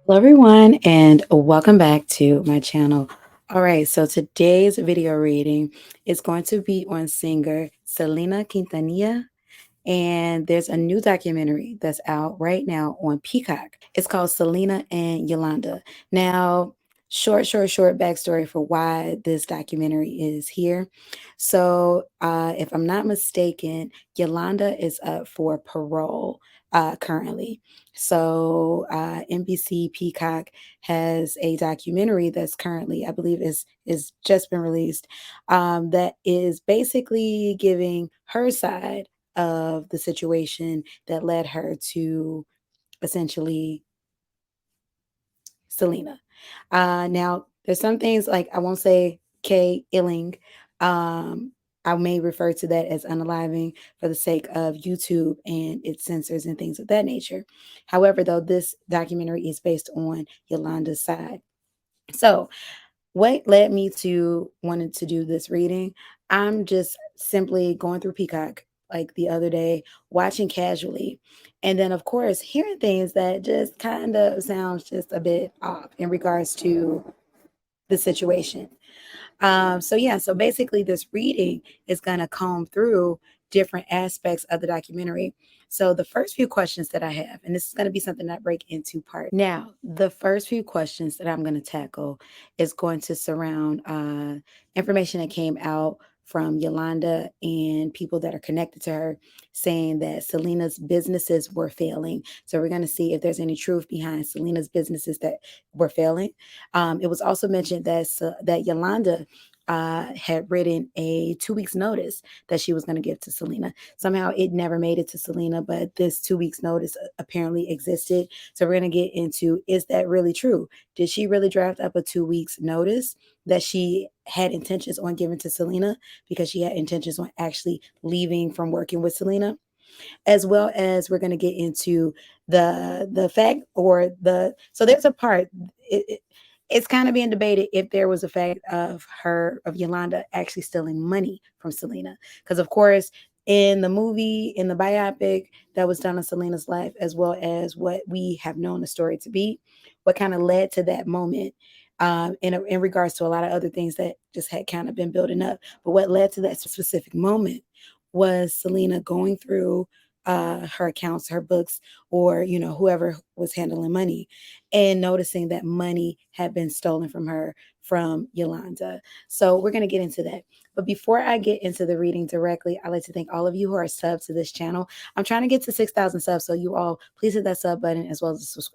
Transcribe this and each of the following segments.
Hello, everyone, and welcome back to my channel. All right, so today's video reading is going to be on singer Selena Quintanilla, and there's a new documentary that's out right now on Peacock. It's called Selena and Yolanda. Now, short backstory for why this documentary is here. So, if I'm not mistaken, Yolanda is up for parole currently. So, NBC Peacock has a documentary that's currently, I believe, is just been released. That is basically giving her side of the situation that led her to essentially Selena. Now, there's some things like I won't say K illing. Um, I may refer to that as unaliving for the sake of YouTube and its censors and things of that nature. However, though, this documentary is based on Yolanda's side. So, what led me to wanting to do this reading? I'm just simply going through Peacock like the other day, watching casually, and then of course hearing things that just kind of sounds just a bit off in regards to the situation. So yeah, so basically this reading is going to comb through different aspects of the documentary. So the first few questions that I have, and this is going to be something that I break into part. Now, the first few questions that I'm going to tackle is going to surround information that came out from Yolanda and people that are connected to her saying that Selena's businesses were failing. So we're going to see if there's any truth behind Selena's businesses that were failing. It was also mentioned that Yolanda had written a 2 weeks notice that she was going to give to Selena. Somehow it never made it to Selena, but this 2 weeks notice apparently existed. So we're going to get into, is that really true? Did she really draft up a 2 weeks notice that she had intentions on giving to Selena because she had intentions on actually leaving from working with Selena? As well as we're going to get into the fact or the so there's a part it's kind of being debated if there was a fact of Yolanda actually stealing money from Selena, because of course in the movie, in the biopic that was done on Selena's life, as well as what we have known the story to be, what kind of led to that moment, in regards to a lot of other things that just had kind of been building up. But what led to that specific moment was Selena going through her accounts, her books, or whoever was handling money, and noticing that money had been stolen from her from Yolanda. So we're going to get into that. But before I get into the reading directly, I'd like to thank all of you who are subs to this channel. I'm trying to get to 6,000 subs, so you all please hit that sub button as well as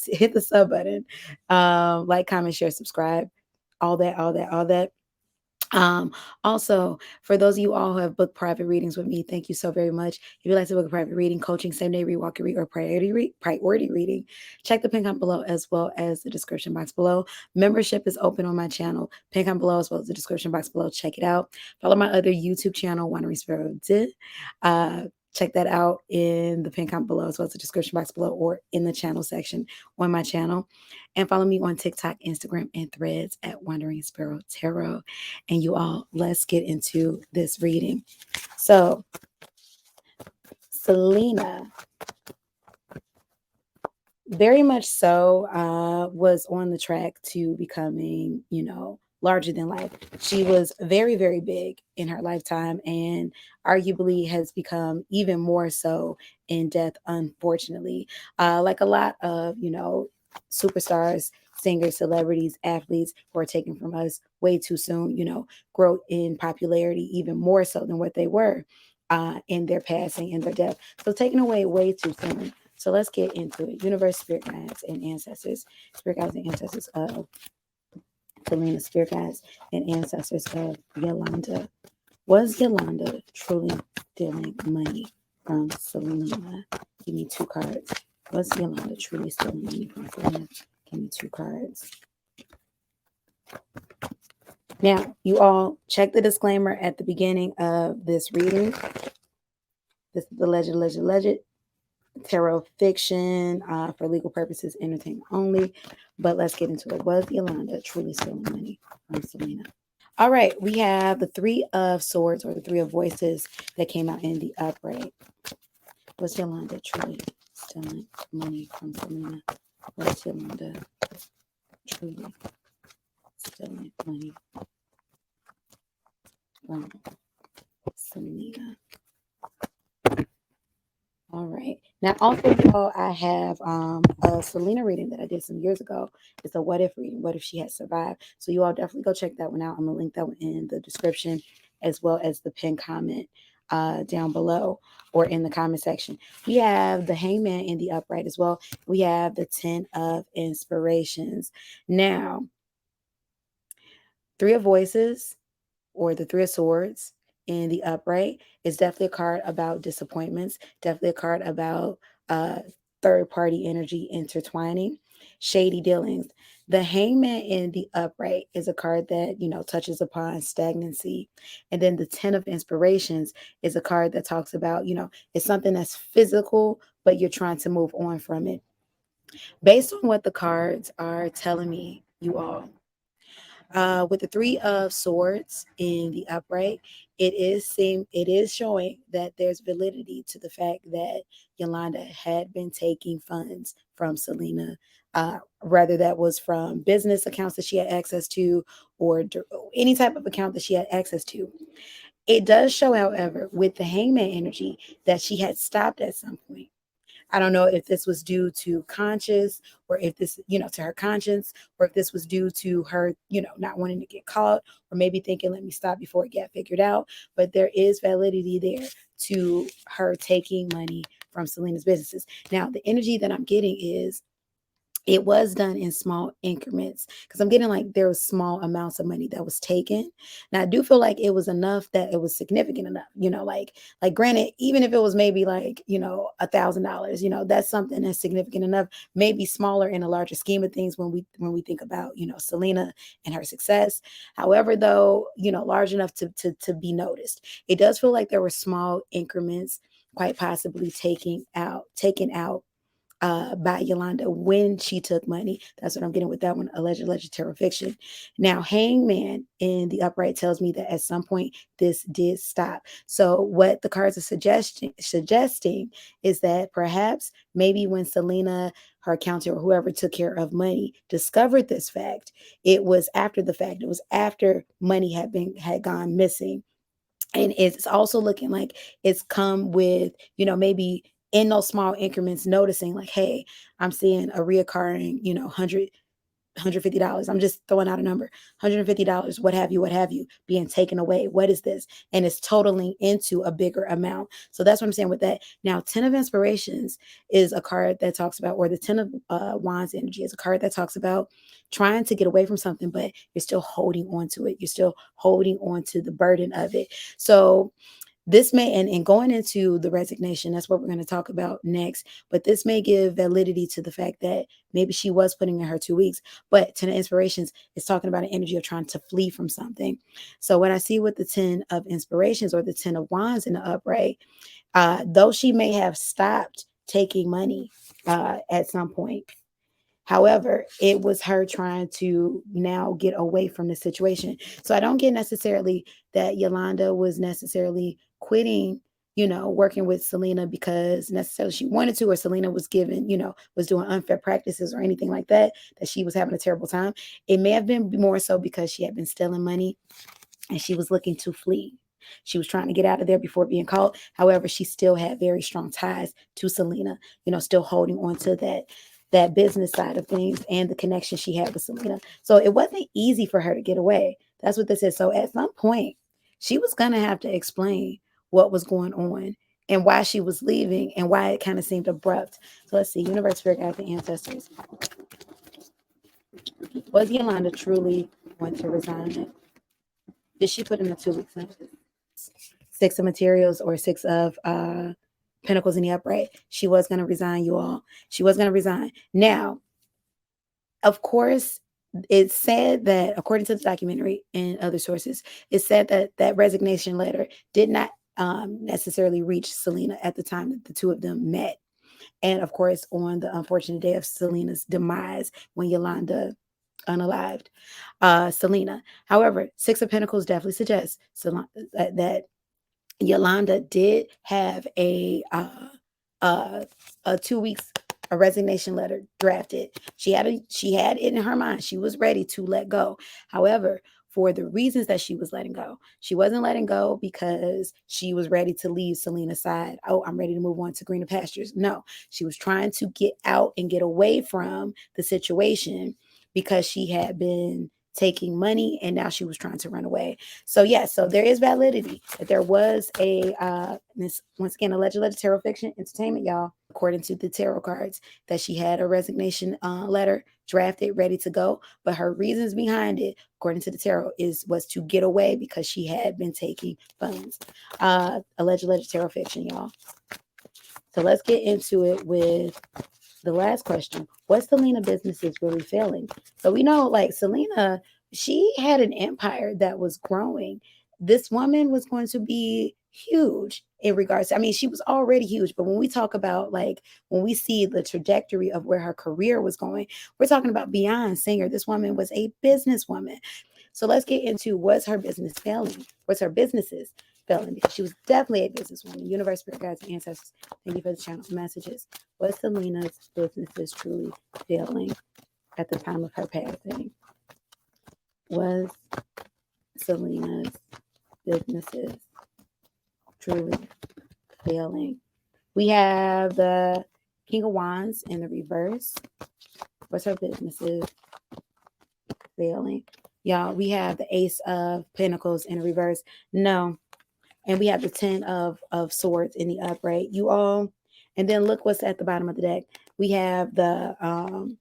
hit the sub button, like, comment, share, subscribe, all that. Um, Also, for those of you all who have booked private readings with me, thank you so very much. If you'd like to book a private reading, coaching, same day read, walk and read, or priority reading, check the pin comment below as well as the description box below. Membership is open on my channel, pin comment below as well as the description box below. Check it out. Follow my other YouTube channel, Wandering Sparrow did. Check that out in the pin comment below as well as the description box below or in the channel section on my channel. And follow me on TikTok, Instagram, and Threads at Wandering Sparrow Tarot. And you all, let's get into this reading. So, Selena, very much so, was on the track to becoming, larger than life. She was very, very big in her lifetime and arguably has become even more so in death, unfortunately. Like a lot of, superstars, singers, celebrities, athletes who are taken from us way too soon, grow in popularity even more so than what they were in their passing, in their death. So taken away way too soon. So let's get into it. Universe, spirit guides, and ancestors. Spirit guides and ancestors of Selena, spirit guides and ancestors of Yolanda. Was Yolanda truly stealing money from Selena? Give me two cards. Was Yolanda truly stealing money from Selena? Give me two cards. Now, you all check the disclaimer at the beginning of this reading. This is the alleged tarot fiction for legal purposes, entertainment only. But let's get into it. Was Yolanda truly stealing money from Selena? All right, we have the Three of Swords, or the Three of Voices, that came out in the upright. Was Yolanda truly stealing money from Selena? Was Yolanda truly stealing money from Selena? All right. Now, also, y'all, I have a Selena reading that I did some years ago. It's a what if reading. What if she had survived? So you all definitely go check that one out. I'm gonna link that one in the description as well as the pinned comment down below or in the comment section. We have the Hangman in the upright as well. We have the 10 of Inspirations. Now, Three of Voices or the Three of Swords in the upright is definitely a card about disappointments, definitely a card about uh, third party energy intertwining, shady dealings. The Hangman in the upright is a card that, touches upon stagnancy. And then the 10 of Inspirations is a card that talks about, it's something that's physical, but you're trying to move on from it. Based on what the cards are telling me, you all, with the Three of Swords in the upright, it is showing that there's validity to the fact that Yolanda had been taking funds from Selena, whether that was from business accounts that she had access to or any type of account that she had access to. It does show, however, with the Hangman energy, that she had stopped at some point. I don't know if this was due to conscious or if this, to her conscience, or if this was due to her, not wanting to get caught or maybe thinking, let me stop before it get figured out. But there is validity there to her taking money from Selena's businesses. Now, the energy that I'm getting is it was done in small increments because I'm getting like there was small amounts of money that was taken. Now I do feel like it was enough that it was significant enough, like granted, even if it was maybe like, $1,000, that's something that's significant enough, maybe smaller in a larger scheme of things when we think about, Selena and her success. However, though, large enough to be noticed. It does feel like there were small increments, quite possibly taken out by Yolanda when she took money. That's what I'm getting with that one, alleged terror fiction. Now, Hangman in the upright tells me that at some point this did stop. So what the cards are suggesting is that perhaps maybe when Selena, her accountant, or whoever took care of money discovered this fact, it was after the fact. It was after money had gone missing, and it's also looking like it's come with, maybe in those small increments, noticing like, hey, I'm seeing a reoccurring, 150. I'm just throwing out a number, $150, what have you, being taken away. What is this? And it's totaling into a bigger amount. So that's what I'm saying with that. Now, 10 of Inspirations is a card that talks about, or the 10 of Wands energy is a card that talks about trying to get away from something, but you're still holding on to it. You're still holding on to the burden of it. So this may, and going into the resignation, that's what we're going to talk about next. But this may give validity to the fact that maybe she was putting in her 2 weeks. But 10 of Inspirations is talking about an energy of trying to flee from something. So what I see with the 10 of Inspirations or the 10 of Wands in the upright, though she may have stopped taking money at some point, however, it was her trying to now get away from the situation. So I don't get necessarily that Yolanda was necessarily quitting, working with Selena because necessarily she wanted to, or Selena was given, was doing unfair practices or anything like that, that she was having a terrible time. It may have been more so because she had been stealing money and she was looking to flee. She was trying to get out of there before being caught. However, she still had very strong ties to Selena, still holding on to that business side of things and the connection she had with Selena. So it wasn't easy for her to get away. That's what this is. So at some point, she was going to have to explain what was going on and why she was leaving and why it kind of seemed abrupt. So let's see, Universe, Spirit Guide, the ancestors. Was Yolanda truly going to resign? Did she put in a 2 weeks notice? Six of Materials or Six of Pentacles in the upright. She was going to resign, you all. She was going to resign. Now, of course, it's said that, according to the documentary and other sources, it's said that that resignation letter did not necessarily reach Selena at the time that the two of them met. And of course, on the unfortunate day of Selena's demise, when Yolanda unalived Selena. However, Six of Pentacles definitely suggests that Yolanda did have a 2 weeks a resignation letter drafted. She had it in her mind. She was ready to let go. However, for the reasons that she was letting go, she wasn't letting go because she was ready to leave Selena's side. Oh, I'm ready to move on to greener pastures. No, she was trying to get out and get away from the situation because she had been taking money and now she was trying to run away. So yes, so there is validity that there was a this once again alleged tarot fiction entertainment, y'all. According to the tarot cards, that she had a resignation letter drafted, ready to go, but her reasons behind it, according to the tarot, was to get away because she had been taking funds. Alleged tarot fiction, y'all. So let's get into it with the last question. What Selena business is really failing? So we know, like, Selena, she had an empire that was growing. This woman was going to be huge in regards to, I mean, she was already huge, but when we talk about, like, when we see the trajectory of where her career was going, we're talking about beyond singer. This woman was a businesswoman. So let's get into, what's her business failing? What's her businesses failing? Because she was definitely a businesswoman. Universe, spirit guides, and ancestors, thank you for the channel messages. Was Selena's businesses truly failing at the time of her passing? Was Selena's businesses truly failing? We have the King of Wands in the reverse. Was her businesses failing? Y'all, we have the Ace of Pentacles in the reverse. No. And we have the 10 of Swords in the upright. You all, and then look what's at the bottom of the deck. We have the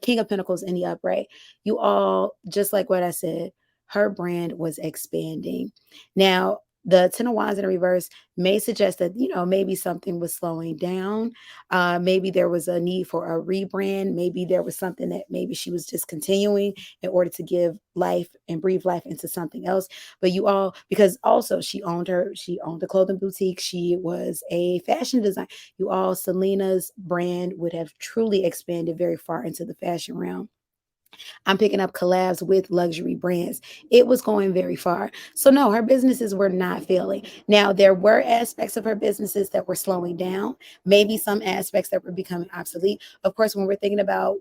King of Pentacles in the upright. You all, just like what I said, her brand was expanding. Now, the 10 of Wands in the reverse may suggest that, maybe something was slowing down. Maybe there was a need for a rebrand. Maybe there was something that maybe she was just continuing in order to give life and breathe life into something else. But you all, because also she owned a clothing boutique. She was a fashion designer. You all, Selena's brand would have truly expanded very far into the fashion realm. I'm picking up collabs with luxury brands. It was going very far. So no, her businesses were not failing. Now, there were aspects of her businesses that were slowing down, maybe some aspects that were becoming obsolete. Of course, when we're thinking about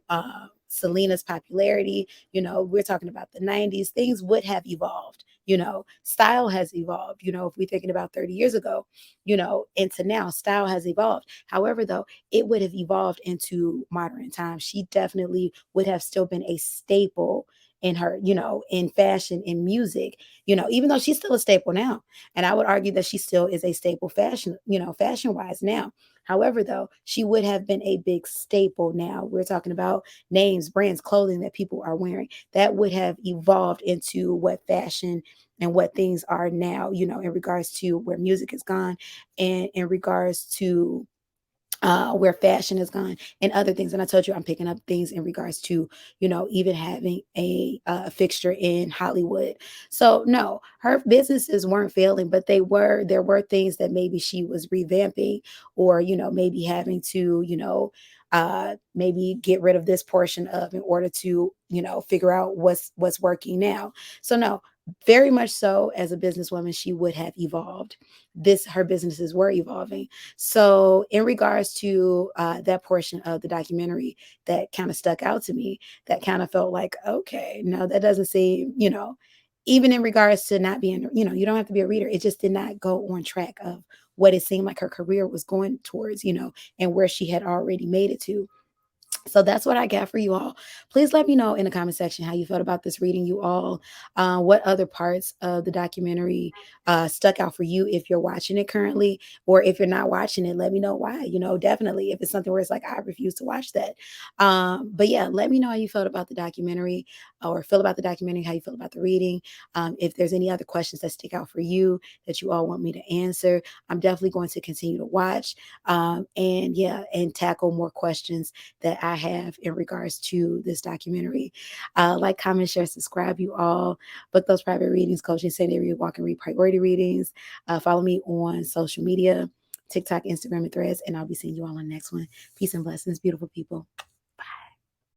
Selena's popularity, we're talking about the 90s, things would have evolved. Style has evolved. If we're thinking about 30 years ago, into now, style has evolved. However, though, it would have evolved into modern times. She definitely would have still been a staple in her, in fashion, in music, even though she's still a staple now. And I would argue that she still is a staple fashion, fashion wise now. However, though, she would have been a big staple now. We're talking about names, brands, clothing that people are wearing. That would have evolved into what fashion and what things are now, in regards to where music has gone and in regards to where fashion has gone and other things. And I told you I'm picking up things in regards to, even having a fixture in Hollywood. So no, her businesses weren't failing, but there were things that maybe she was revamping or, maybe having to, maybe get rid of this portion of in order to, figure out what's working now. So no, very much so, as a businesswoman, she would have evolved. Her businesses were evolving. So in regards to that portion of the documentary that kind of stuck out to me, that kind of felt like, okay, no, that doesn't seem, even in regards to not being, you don't have to be a reader. It just did not go on track of what it seemed like her career was going towards, and where she had already made it to. So that's what I got for you all. Please let me know in the comment section how you felt about this reading, you all. What other parts of the documentary stuck out for you if you're watching it currently, or if you're not watching it, let me know why. Definitely if it's something where it's like, I refuse to watch that. But yeah, let me know how you felt about the documentary, or feel about the documentary, how you feel about the reading. If there's any other questions that stick out for you that you all want me to answer, I'm definitely going to continue to watch and tackle more questions that I have in regards to this documentary. Like, comment, share, subscribe, you all. Book those private readings, coaching, secondary, walk and read priority readings. Follow me on social media, TikTok, Instagram, and Threads, and I'll be seeing you all on the next one. Peace and blessings, beautiful people.